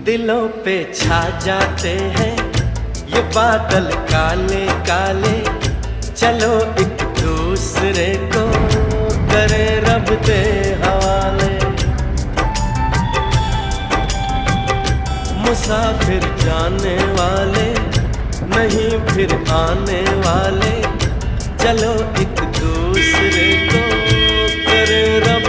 दिलों पे छा जाते हैं ये बादल काले काले। चलो एक दूसरे को करे रब दे हवाले। मुसाफिर जाने वाले नहीं फिर आने वाले। चलो एक दूसरे को करे रब